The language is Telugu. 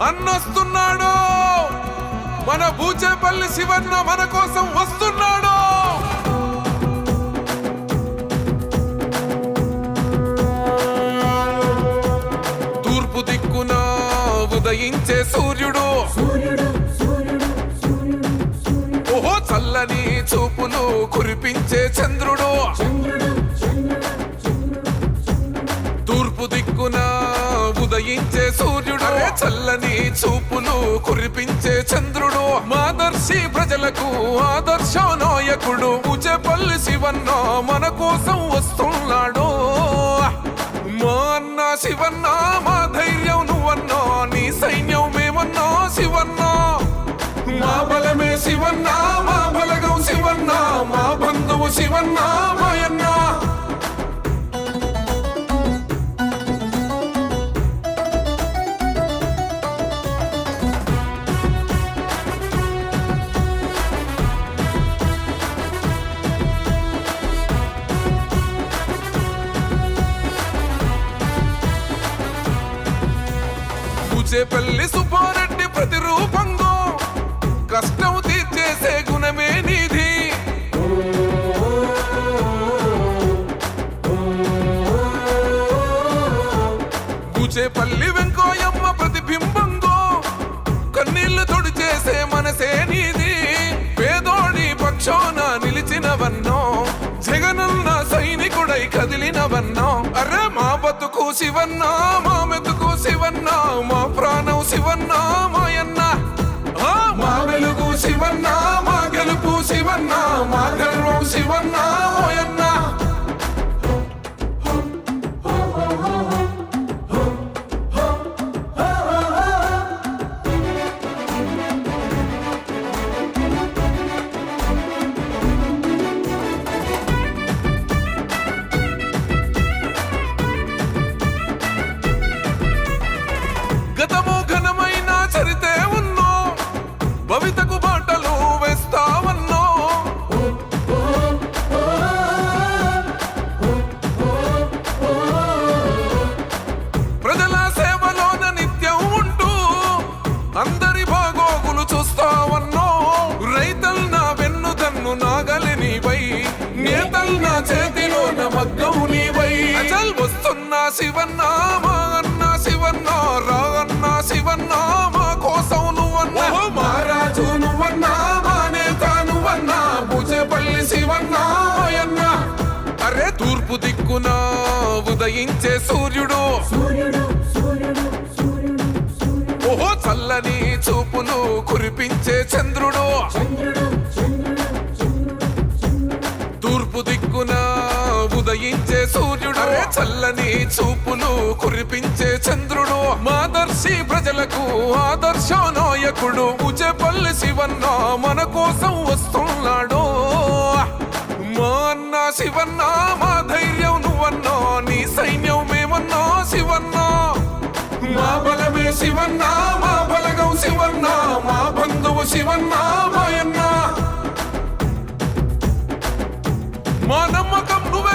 అన్నొస్తున్నాడు. మన బూచేపల్లి శివన్న మన కోసం వస్తున్నాడు. తూర్పు దిక్కున ఉదయించే సూర్యుడు, ఓహో చల్లని చూపులు కురిపించే చంద్రుడు. తూర్పు దిక్కున ఉదయించే సూర్యుడు, చల్లని చూపులు కురిపించే చంద్రుడు. మాదర్శి ప్రజలకు ఆదర్శ నాయకుడు బూచేపల్లి శివన్న మన కోసం వస్తున్నాడు. మా అన్న శివన్న, మా ధైర్యం నువ్వన్నా, నీ సైన్యం మేమన్నా శివన్న. మా బలమే శివన్న, మా బలగం శివన్న, మా బంధువు శివన్న మాయన్న. బూచేపల్లి సుబ్బారెడ్డి ప్రతిరూపంగా కష్టం తీర్చేసే గుణమే నీది. బూచేపల్లి వెంకోయమ్మ ప్రతిబింబంగా కన్నీళ్లు తుడిచేసే మనసే నీది. పేదోడి పక్షాన నిలిచినవన్నో, జగనన్న సైనికుడై కదిలినవన్నో. అరే మా బతుకు శివన్న, మా మెతుకు శివన్న, మా ప్రాణం శివన్న మాయన్న. మా వెలుగు శివన్న, మా గెలుపు శివన్న, మా గర్వం శివన్న మాయన్న. గతము ఘనమైన చరితే ఉన్నో, భవితకు బాటలు వేస్తావన్నో. ప్రజల సేవలోన నిత్యం ఉంటూ అందరి బాగోగులు చూస్తావన్నో. రైతల్న వెన్నుదన్ను నాగలి నీవై, నేతల్న చేతిలోన మగ్గం నీవై. అచల్ వస్తున్నా శివన్న, మా అన్న శివన్న, రా అన్న శివన్న మా కోసం నువ్వన్నా. మహారాజు నువ్వన్నా, మా నేత నువ్వన్నా, బూచేపల్లి శివన్న మాయన్న. అరే తూర్పు దిక్కున ఉదయించే సూర్యుడు, ఓహో చల్లని చూపులు కురిపించే చంద్రుడు. తూర్పు దిక్కున ఉదయించే సూర్యుడు, చల్లని చూపులు కురిపించే చంద్రుడు. మాదర్శి ప్రజలకు ఆదర్శ నాయకుడు బూచేపల్లి శివన్న మన కోసం వస్తున్నాడు. మా అన్న శివన్న, మా ధైర్యం నువ్వన్నా, నీ సైన్యం మేమన్నా శివన్న. మా బలమే శివన్న, మా బలగం శివన్న, మా బంధువు శివన్న మాయన్న. మా నమ్మకం నువ్వే